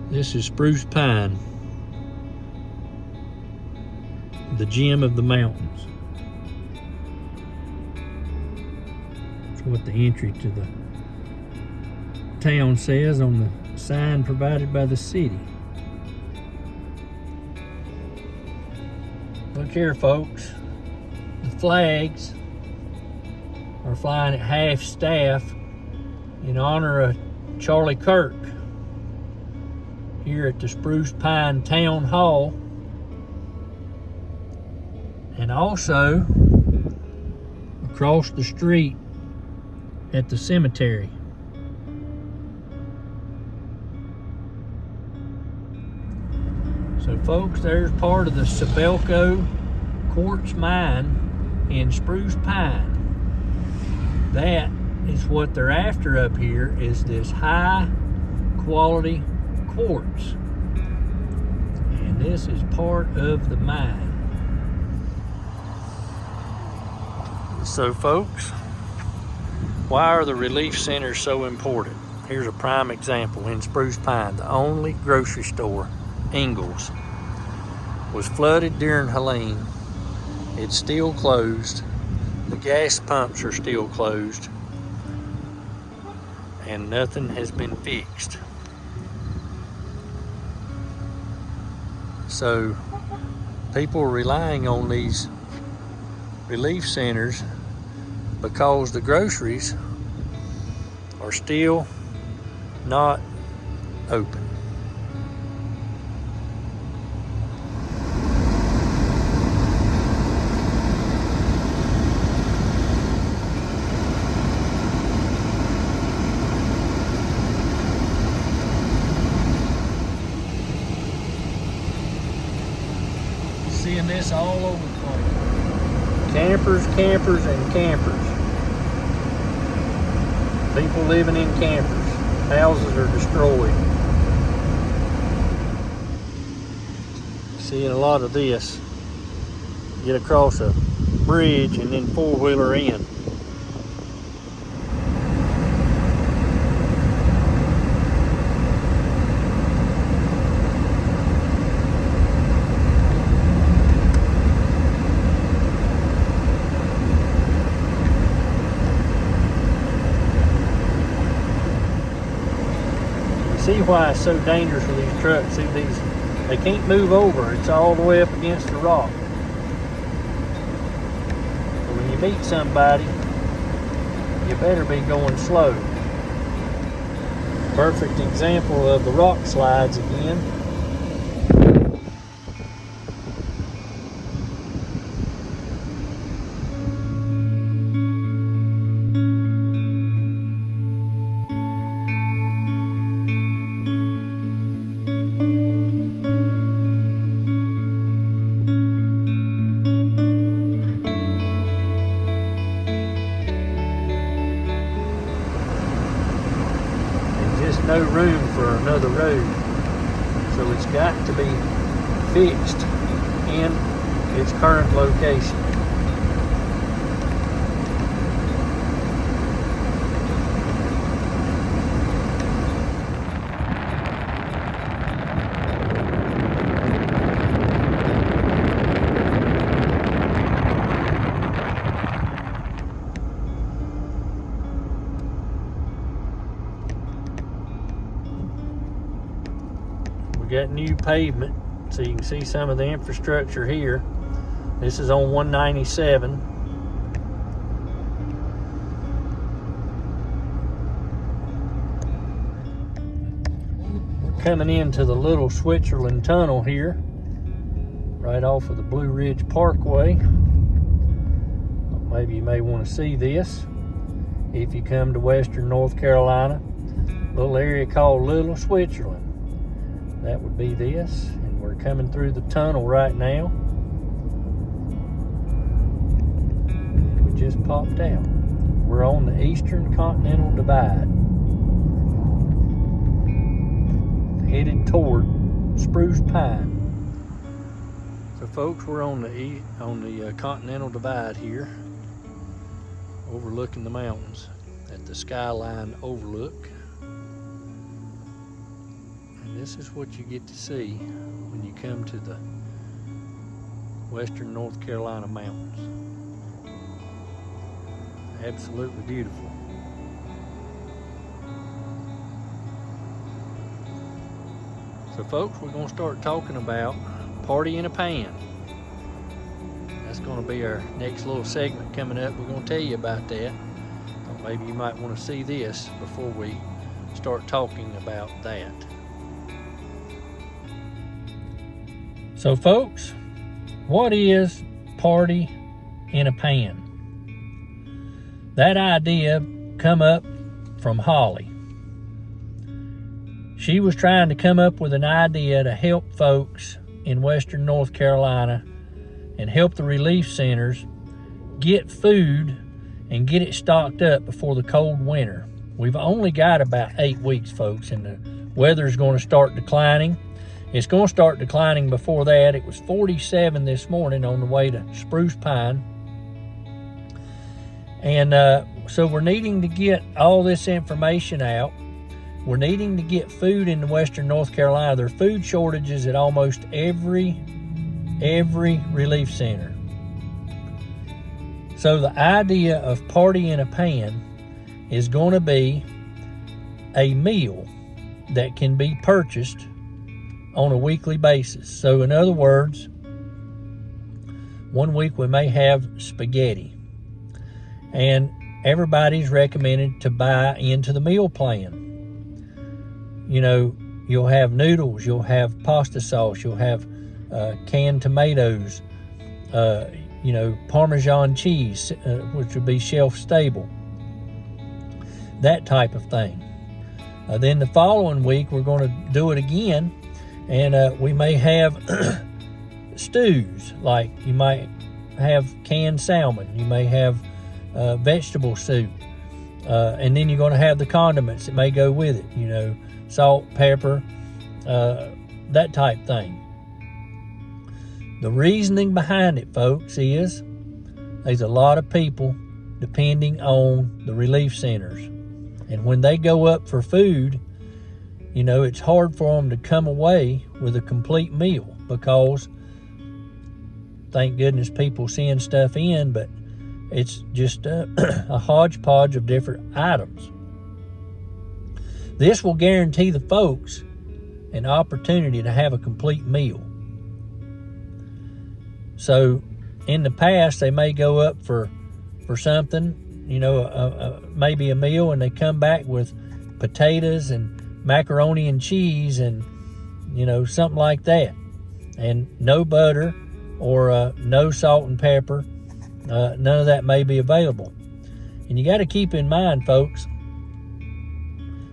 This is spruce pine, the gem of the mountains. That's what the entry to the town says on the sign provided by the city. Look here, folks. The flags are flying at half staff in honor of Charlie Kirk here at the Spruce Pine Town Hall, and also across the street at the cemetery. So folks, there's part of the Swiatocho quartz mine in Spruce Pine. That is what they're after up here, is this high quality quartz. And this is part of the mine. So folks, why are the relief centers so important? Here's a prime example in Spruce Pine. The only grocery store, Ingles, was flooded during Helene. It's still closed. The gas pumps are still closed. And nothing has been fixed. So people are relying on these relief centers because the groceries are still not open. Seeing this all over the place. Campers, and campers. People living in campers. Houses are destroyed. Seeing a lot of this. Get across a bridge and then four-wheeler in. See why it's so dangerous for these trucks. See these, they can't move over. It's all the way up against the rock. So when you meet somebody, you better be going slow. Perfect example of the rock slides again. No room for another road, so it's got to be fixed in its current location. We got new pavement, so you can see some of the infrastructure here. This is on 197. We're coming into the little Switzerland tunnel here, right off of the Blue Ridge Parkway. Maybe you may want to see this if you come to Western North Carolina. A little area called Little Switzerland. That would be this, and we're coming through the tunnel right now. And we just popped out. We're on the Eastern Continental Divide, headed toward Spruce Pine. So folks, we're on the Continental Divide here, overlooking the mountains at the Skyline Overlook. This is what you get to see when you come to the western North Carolina mountains. Absolutely beautiful. So folks, we're going to start talking about Party in a Pan. That's going to be our next little segment coming up. We're going to tell you about that. Maybe you might want to see this before we start talking about that. So folks, what is Party in a Pan? That idea come up from Holly. She was trying to come up with an idea to help folks in western North Carolina and help the relief centers get food and get it stocked up before the cold winter. We've only got about 8 weeks, folks, and the weather's going to start declining. It's going to start declining before that. It was 47 this morning on the way to Spruce Pine. And so we're needing to get all this information out. We're needing to get food into western North Carolina. There are food shortages at almost every relief center. So the idea of Party in a Pan is going to be a meal that can be purchased on a weekly basis. So in other words, one week we may have spaghetti, and everybody's recommended to buy into the meal plan. You know, you'll have noodles, you'll have pasta sauce, you'll have canned tomatoes, Parmesan cheese, which would be shelf stable, that type of thing. Then the following week, we're going to do it again, and we may have stews, like you might have canned salmon, you may have vegetable soup, and then you're going to have the condiments that may go with it, salt, pepper, that type thing. The reasoning behind it, folks, is there's a lot of people depending on the relief centers. And when they go up for food, it's hard for them to come away with a complete meal, because thank goodness people send stuff in, but it's just a hodgepodge of different items. This will guarantee the folks an opportunity to have a complete meal. So in the past, they may go up for something, maybe a meal, and they come back with potatoes and macaroni and cheese and, something like that. And no butter or no salt and pepper. None of that may be available. And you got to keep in mind, folks,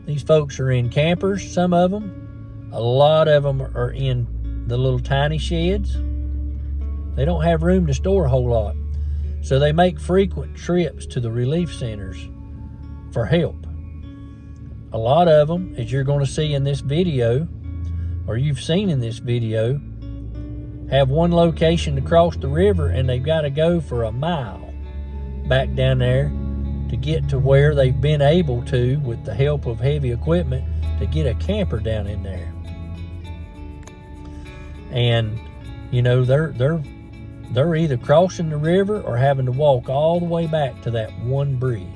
these folks are in campers, some of them. A lot of them are in the little tiny sheds. They don't have room to store a whole lot. So they make frequent trips to the relief centers for help. A lot of them, as you're going to see in this video, or you've seen in this video, have one location to cross the river, and they've got to go for a mile back down there to get to where they've been able to, with the help of heavy equipment, to get a camper down in there. And they're either crossing the river or having to walk all the way back to that one bridge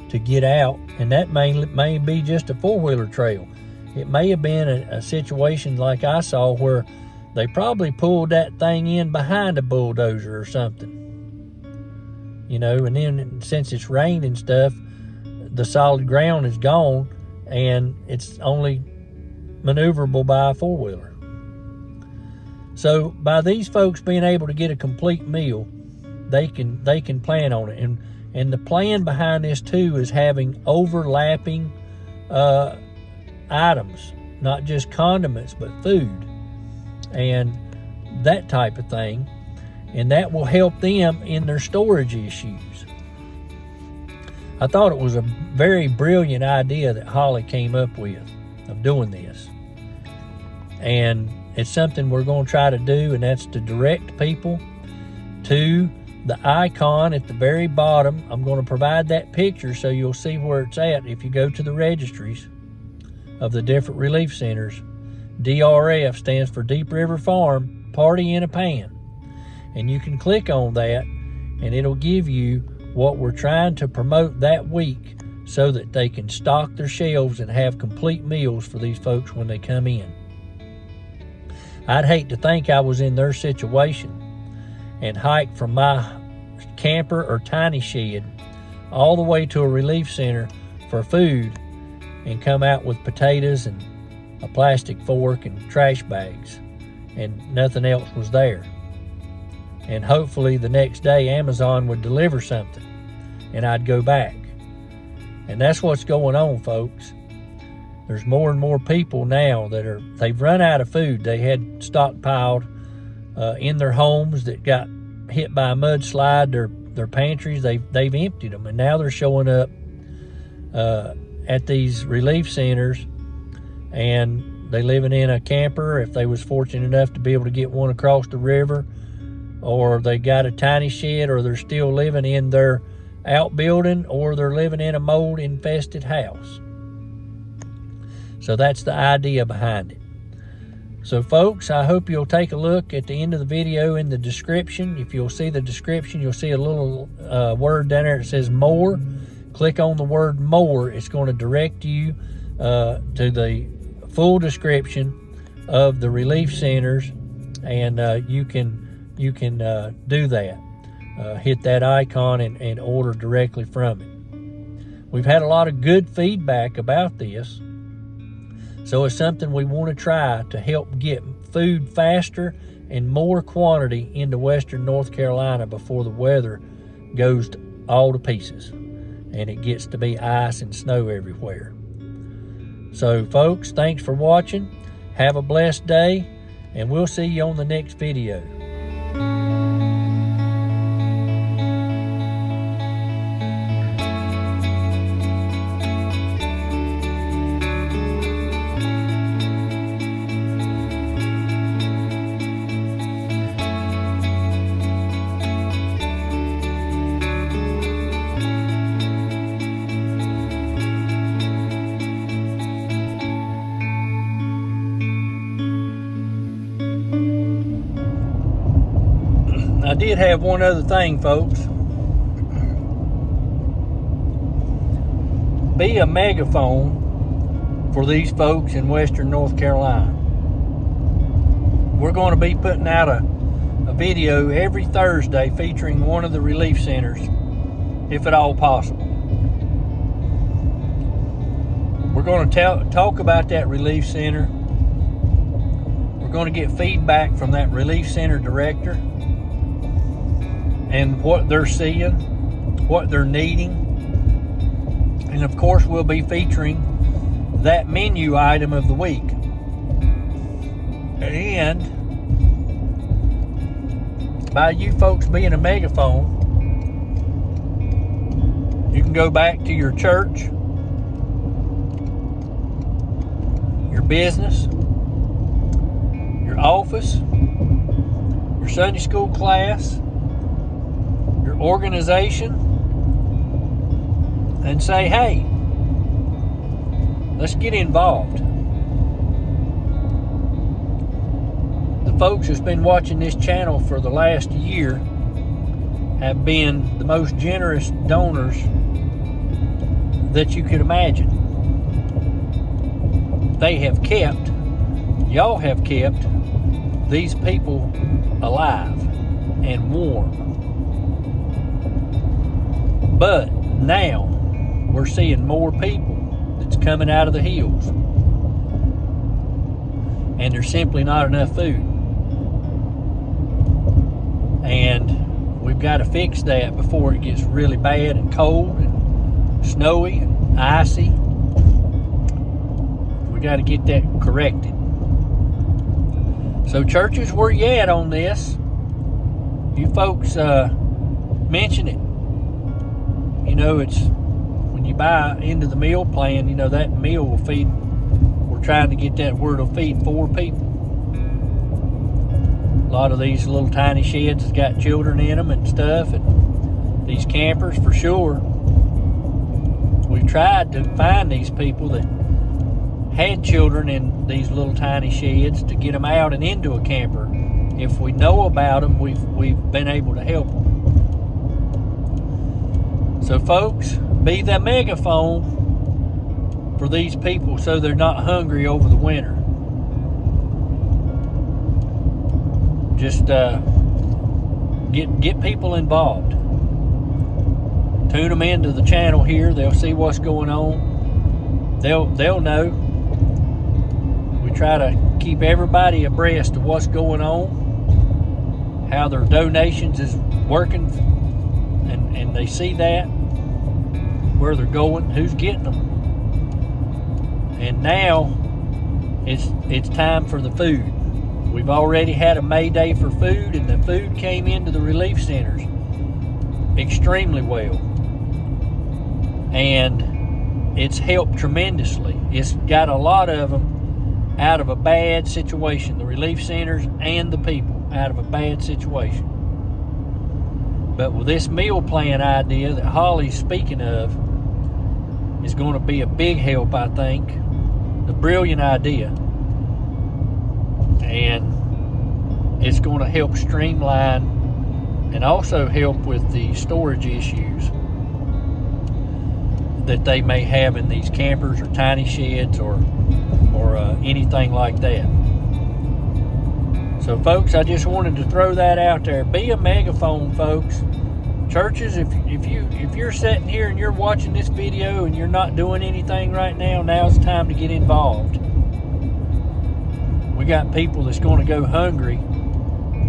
to get out. And that may be just a four-wheeler trail. It may have been a situation like I saw where they probably pulled that thing in behind a bulldozer or something. And then since it's rained and stuff, the solid ground is gone and it's only maneuverable by a four-wheeler. So by these folks being able to get a complete meal, they can plan on it. And the plan behind this too is having overlapping items, not just condiments, but food and that type of thing. And that will help them in their storage issues. I thought it was a very brilliant idea that Holly came up with of doing this. And it's something we're going to try to do, and that's to direct people to the icon at the very bottom. I'm going to provide that picture so you'll see where it's at if you go to the registries. of the different relief centers. DRF stands for Deep River Farm Party in a Pan. And you can click on that and it'll give you what we're trying to promote that week so that they can stock their shelves and have complete meals for these folks when they come in. I'd hate to think I was in their situation and hike from my camper or tiny shed all the way to a relief center for food and come out with potatoes and a plastic fork and trash bags and nothing else was there. And hopefully the next day Amazon would deliver something and I'd go back. And that's what's going on, folks. There's more and more people now they've run out of food. They had stockpiled in their homes that got hit by a mudslide. Their pantries, they've emptied them, and now they're showing up at these relief centers, and they living in a camper if they was fortunate enough to be able to get one across the river, or they got a tiny shed, or they're still living in their outbuilding, or they're living in a mold infested house. So that's the idea behind it. So folks, I hope you'll take a look at the end of the video in the description. If you'll see the description, you'll see a little word down there that says more. Click on the word more. It's going to direct you to the full description of the relief centers, and you can do that. Hit that icon and order directly from it. We've had a lot of good feedback about this. So it's something we want to try to help get food faster and more quantity into western North Carolina before the weather goes all to pieces and it gets to be ice and snow everywhere. So folks, thanks for watching. Have a blessed day, and we'll see you on the next video. I did have one other thing, folks. Be a megaphone for these folks in western North Carolina. We're going to be putting out a video every Thursday featuring one of the relief centers, if at all possible. We're going to talk about that relief center. We're going to get feedback from that relief center director and what they're seeing, what they're needing. And of course, we'll be featuring that menu item of the week. And by you folks being a megaphone, you can go back to your church, your business, your office, your Sunday school class, your organization, and say, hey, let's get involved. The folks who's been watching this channel for the last year have been the most generous donors that you could imagine. They have kept, y'all have kept these people alive and warm. But now we're seeing more people that's coming out of the hills, and there's simply not enough food. And we've got to fix that before it gets really bad and cold and snowy and icy. We got to get that corrected. So churches, where you at on this? You folks mention it. You know, it's when you buy into the meal plan, you know, that meal will feed, we're trying to get that where it'll feed 4 people. A lot of these little tiny sheds has got children in them and stuff, and these campers for sure. We've tried to find these people that had children in these little tiny sheds to get them out and into a camper. If we know about them, we've been able to help them. So folks, be the megaphone for these people so they're not hungry over the winter. Just get people involved. Tune them into the channel here. They'll see what's going on. They'll know. We try to keep everybody abreast of what's going on, how their donations is working, and they see that, where they're going, who's getting them. And now it's time for the food. We've already had a May Day for food, and the food came into the relief centers extremely well. And it's helped tremendously. It's got a lot of them out of a bad situation, the relief centers and the people out of a bad situation. But with this meal plan idea that Holly's speaking of is going to be a big help, I think. A brilliant idea. And it's going to help streamline and also help with the storage issues that they may have in these campers or tiny sheds or anything like that. So folks, I just wanted to throw that out there. Be a megaphone, folks. Churches, if you're sitting here and you're watching this video and you're not doing anything right now, now's the time to get involved. We got people that's going to go hungry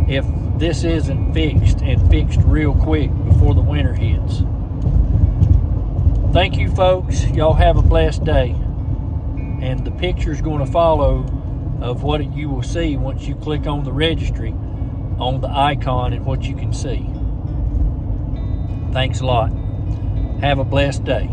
if this isn't fixed, and fixed real quick before the winter hits. Thank you, folks. Y'all have a blessed day. And the picture's going to follow of what you will see once you click on the registry on the icon and what you can see. Thanks a lot. Have a blessed day.